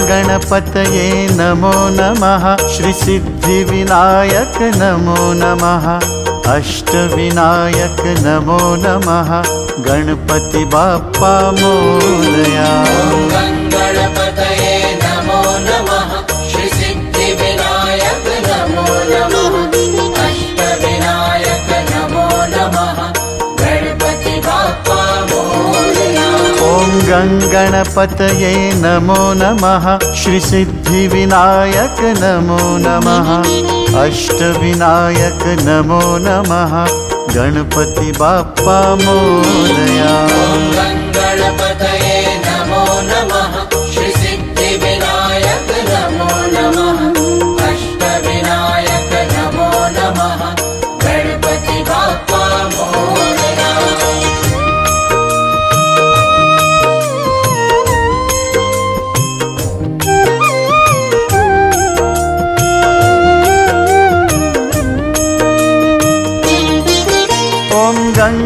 गणपतये नमो नमः। श्री सिद्धिविनायक नमो नमः। अष्टविनायक नमो नमः। गणपति बाप्पा मोरया। गणपतये नमो नमः। श्री सिद्धिविनायक नमो नमः। अष्टविनायक नमो नमः। गणपति बाप्पा मोरया। ओम गणपतये नमो नमः। श्री सिद्धिविनायक नमो नमः। अष्टविनायक नमो नमः। गणपति बाप्पा मोरया। गणपतये नमो नमः। श्री सिद्धिविनायक नमो नमः। अष्टविनायक नमो नमः। गणपति बाप्पा मोरया।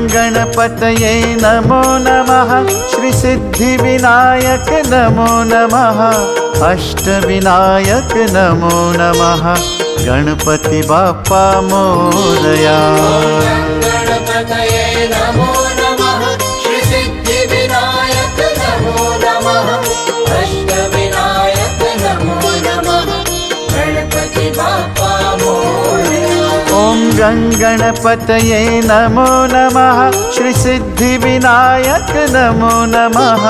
गणपतये नमो नमः। श्री सिद्धिविनायक नमो नमः। अष्टविनायक नमो नमः। गणपति बाप्पा मोरया। गणपतये नमो नमः। श्री सिद्धिविनायक नमो नमः। अष्टविनायक नमो नमः। गणपति बाप्पा मोरया। ओम गणपतये नमो नमः। श्री सिद्धिविनायक नमो नमः।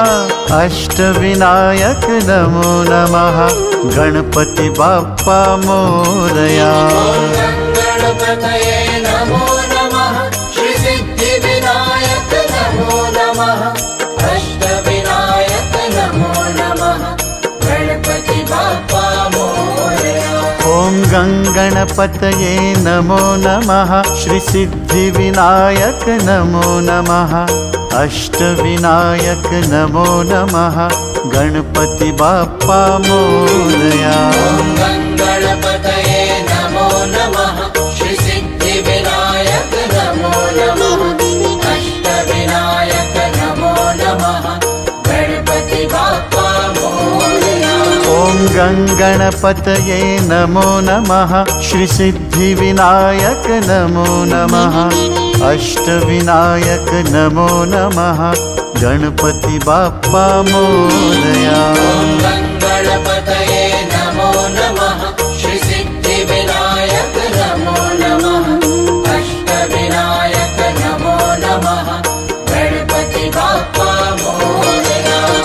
अष्टविनायक नमो नमः। गणपति बाप्पा मोरया। गणपतये नमो नमः। श्री सिद्धिविनायक नमो नमः। अष्टविनायक नमो नमः। गणपति बाप्पा मोरया। ओम गणपतये नमो नमः। श्री सिद्धिविनायक नमो नमः। अष्टविनायक नमो नमः। गणपति बाप्पा मोरया। गणपतये नमो नमः। श्री सिद्धिविनायक नमो नमः। अष्टविनायक नमो नमः। गणपति बाप्पा मोरया। ओम गणपतये नमो नमः। श्री सिद्धिविनायक नमो नमः। अष्टविनायक नमो नमः। गणपति बाप्पा मोरया। गणपतये नमो नमः। श्री सिद्धिविनायक नमो नमः। अष्टविनायक नमो नमः। गणपति बाप्पा मोरया।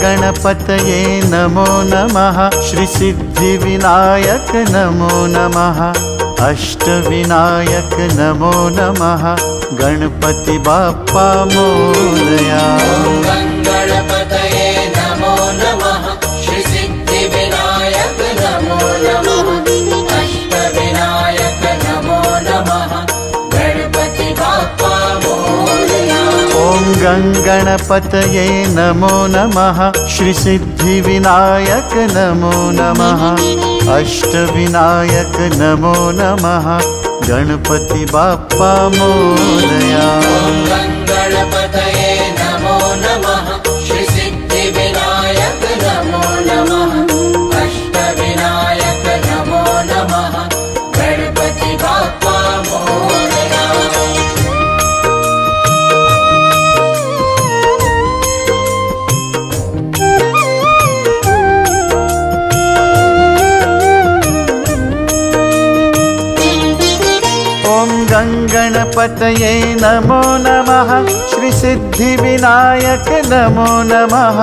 गणपतये नमो नमः। श्री सिद्धिविनायक नमो नमः। अष्टविनायक नमो नमः। गणपति बाप्पा मोरया। गणपतये नमो नमः। श्री सिद्धिविनायक नमो नमः। अष्टविनायक नमो नमः। गणपति बाप्पा मोरया। ओम गणपतये नमो नमः। श्री सिद्धिविनायक नमो नमः। अष्टविनायक नमो नमः। गणपति बाप्पा मोरया। गणपतये नमो नमः। श्री सिद्धिविनायक नमो नमः। अष्टविनायक नमो नमः। गणपति बाप्पा मोरया। गणपतये नमो नमः श्री सिद्धिविनायक नमो नमः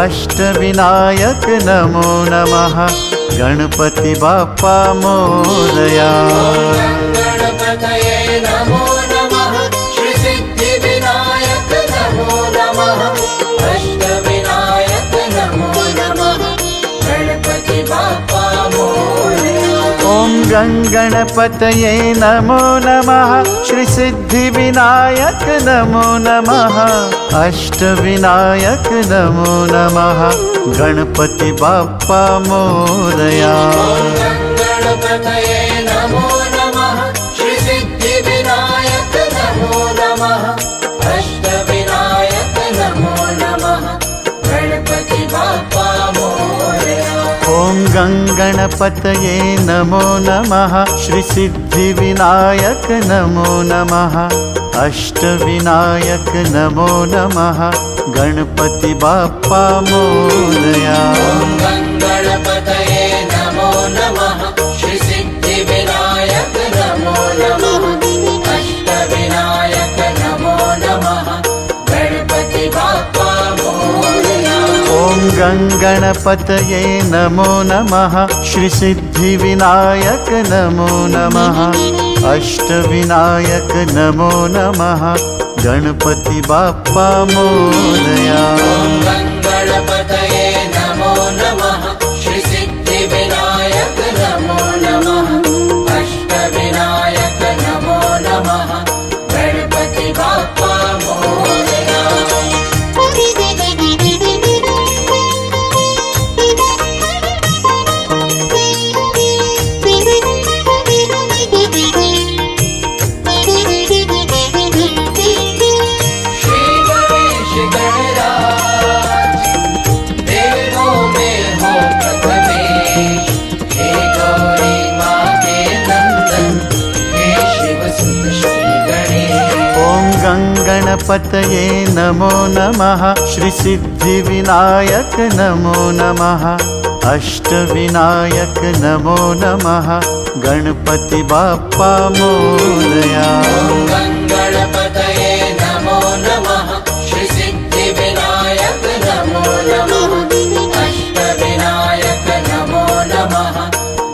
अष्टविनायक नमो नमः गणपति बाप्पा मोरया। गणपतये नमो नमः श्री सिद्धिविनायक नमो नमः अष्टविनायक नमो नमः गणपति बाप्पा मोरया। ॐ गणपतये नमो नमः श्री सिद्धिविनायक नमो नमः अष्टविनायक नमो नमः गणपति बाप्पा मोरया। गणपतये नमो नमः श्री सिद्धिविनायक नमो नमः अष्टविनायक नमो नमः गणपति बाप्पा मोरया। ॐ गणपतये नमो नमः श्री सिद्धिविनायक नमो नमः अष्टविनायक नमो नमः गणपति बाप्पा मोरया। गणपतये नमो नमः श्री सिद्धिविनायक नमो नमः अष्टविनायक नमो नमः गणपति बाप्पा मोरया। ॐ गणपतये नमो नमः श्री सिद्धिविनायक नमो नमः अष्टविनायक नमो नमः गणपति बाप्पा मोरया। गणपतये नमो नमः श्री सिद्धिविनायक नमो नमः अष्टविनायक नमो नमः गणपति बाप्पा मोरया। श्री गणेश गणराज देवों में हो प्रथमेश, हे गौरी माँ के नंदन, हे शिव सुत श्री गणेश। ॐ गणपतये नमो नमः श्री सिद्धिविनायक नमो नमः अष्टविनायक नमो नमः गणपति बाप्पा मोरया। गणपतये नमो नमः श्री सिद्धिविनायक नमो नमः अष्टविनायक नमो नमः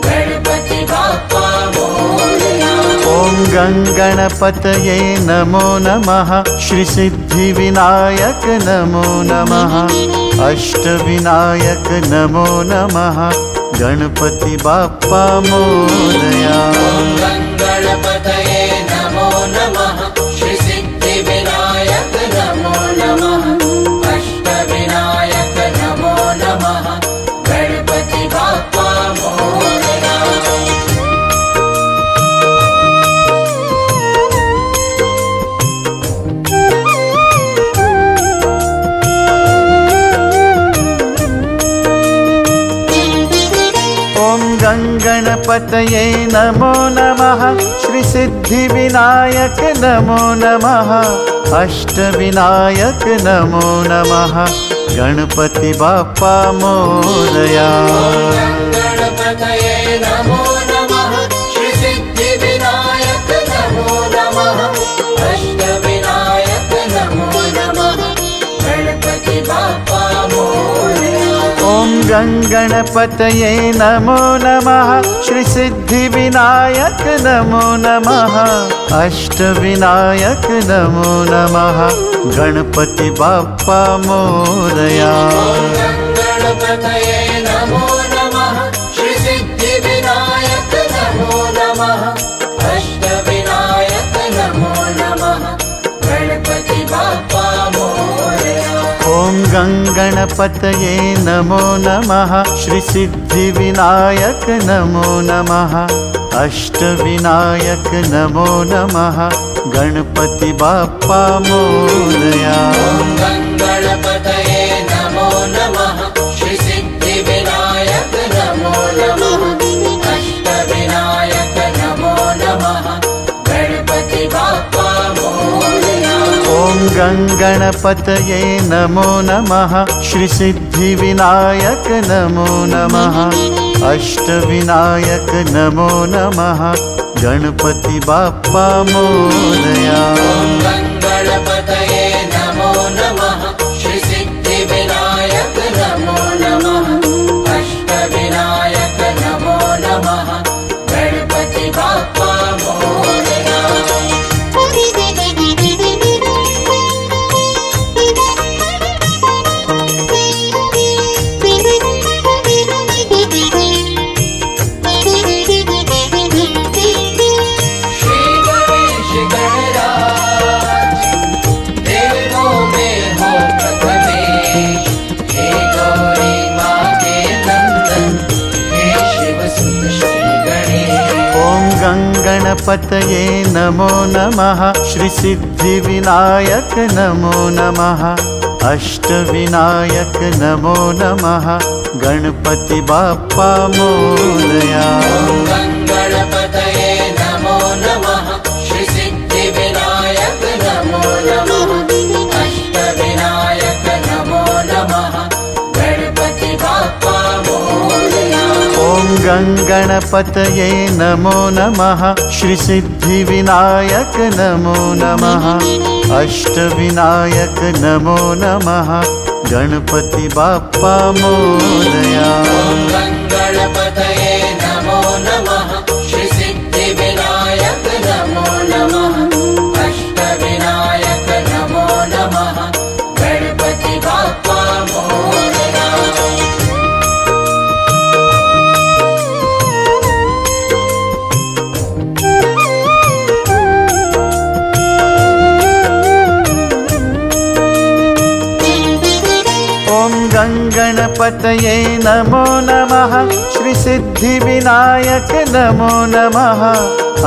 गणपति बाप्पा मोरया। ॐ गणपतये नमो नमः श्री सिद्धिविनायक नमो नमः अष्टविनायक नमो नमः गणपति बाप्पा मोरया। गणपतये नमो नमः श्री सिद्धिविनायक नमो नमः अष्टविनायक नमो नमः गणपति बाप्पा मोरया। ॐ गणपतये नमो नमः श्री सिद्धिविनायक नमो नमः अष्टविनायक नमो नमः गणपति बाप्पा मोरया। गणपतये नमो नमः श्री सिद्धिविनायक नमो नमः अष्टविनायक नमो नमः गणपति बाप्पा मोरया। ॐ गणपतये नमो नमः श्री सिद्धिविनायक नमो नमः अष्टविनायक नमो नमः गणपति बाप्पा मोरया। गणपतये नमो नमः श्री सिद्धिविनायक नमो नमः अष्टविनायक नमो नमः गणपति बाप्पा मोरया। ॐ गणपतये नमो नमः श्री सिद्धिविनायक नमो नमः अष्टविनायक नमो नमः गणपति बाप्पा मोरया। गणपतये नमो नमः श्री सिद्धिविनायक नमो नमः अष्टविनायक नमो नमः गणपति बाप्पा मोरया। ॐ गणपतये नमो नमः श्री सिद्धिविनायक नमो नमः अष्टविनायक नमो नमः गणपति बाप्पा मोरया। ॐ गङ्गणपतये नमो नमः श्री सिद्धिविनायक नमो नमः अष्टविनायक नमो नमः गणपति बाप्पा मोरया। गणपतये नमो नमः श्री सिद्धिविनायक नमो नमः अष्टविनायक नमो नमः गणपति बाप्पा मोरया। गणपतये नमो नमः श्री सिद्धिविनायक नमो नमः अष्टविनायक नमो नमः गणपति बाप्पा मोरया। ॐ गणपतये नमो नमः श्री सिद्धिविनायक नमो नमः अष्टविनायक नमो नमः गणपति बाप्पा मोरया। गणपतये नमो नमः श्री सिद्धिविनायक नमो नमः अष्टविनायक नमो नमः गणपति बाप्पा मोरया। गणपतये नमो नमः श्री सिद्धिविनायक नमो नमः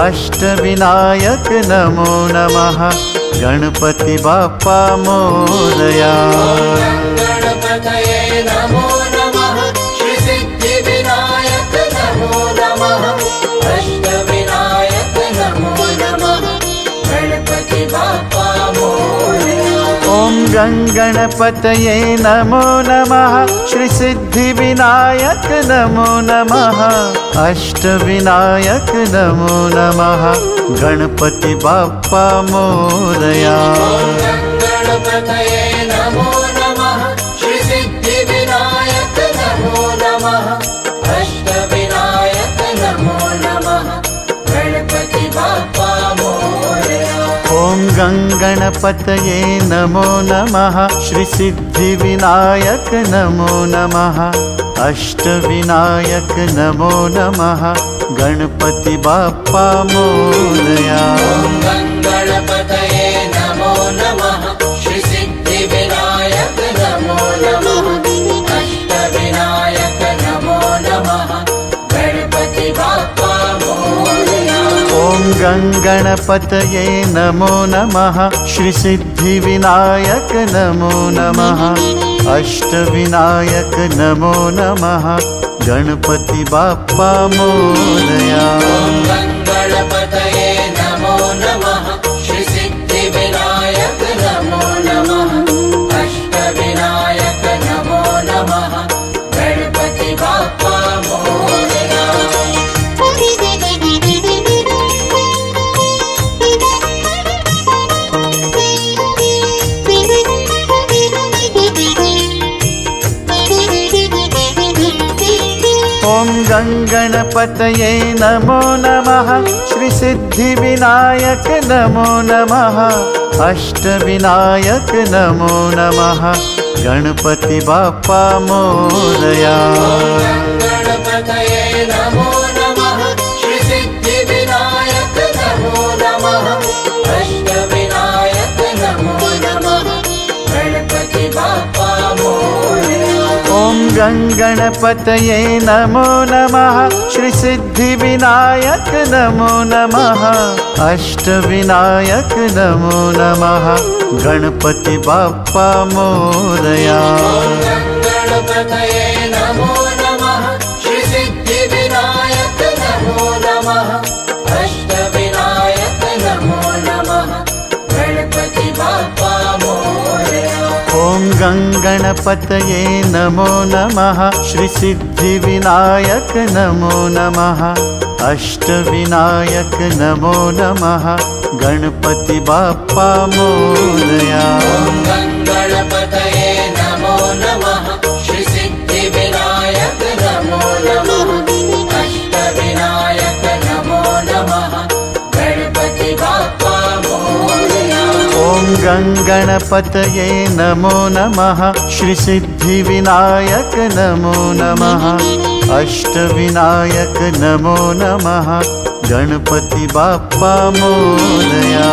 अष्टविनायक नमो नमः गणपति बाप्पा मोरया। गणपतये नमो नमः श्री सिद्धिविनायक नमो नमः अष्टविनायक नमो नमः गणपति बाप्पा मोरया। ॐ गणपतये नमो नमः श्री सिद्धिविनायक नमो नमः अष्टविनायक नमो नमः गणपति बाप्पा मोरया। गणपतये नमो नमः श्री सिद्धिविनायक नमो नमः अष्टविनायक नमो नमः गणपति बाप्पा मोरया। ॐ गणपतये नमो नमः श्री सिद्धिविनायक नमो नमः अष्टविनायक नमो नमः गणपति बाप्पा मोरया। गणपतये नमो नमः श्री सिद्धिविनायक नमो नमः अष्टविनायक नमो नमः गणपति बाप्पा मोरया। ॐ गणपतये नमो नमः श्री सिद्धिविनायक नमो नमः अष्टविनायक नमो नमः गणपति बाप्पा मोरया। गणपतये नमो नमः श्री सिद्धिविनायक नमो नमः अष्टविनायक नमो नमः गणपति बाप्पा मोरया। गणपतये नमो नमः श्री सिद्धिविनायक नमो नमः अष्टविनायक नमो नमः गणपति बाप्पा मोरया। गणपतये नमो नमः श्री सिद्धिविनायक नमो नमः अष्टविनायक नमो नमः गणपति बाप्पा मोरया। ॐ गणपतये नमो नमः श्री सिद्धिविनायक नमो नमः अष्टविनायक नमो नमः गणपति बाप्पा मोरया। गणपतये नमो नमः श्री सिद्धिविनायक नमो नमः अष्टविनायक नमो नमः गणपति बाप्पा मोरया। ॐ गणपतये नमो नमः श्री सिद्धिविनायक नमो नमः अष्टविनायक नमो नमः गणपति बाप्पा मोरया। ॐ गणपतये नमो नमः श्री सिद्धि विनायक नमो नमः अष्टविनायक नमो नमः गणपति बाप्पा मोरया। ॐ गणपतये नमो नमः श्री सिद्धि विनायक नमो नमः अष्टविनायक नमो नमः गणपति बाप्पा मोरया।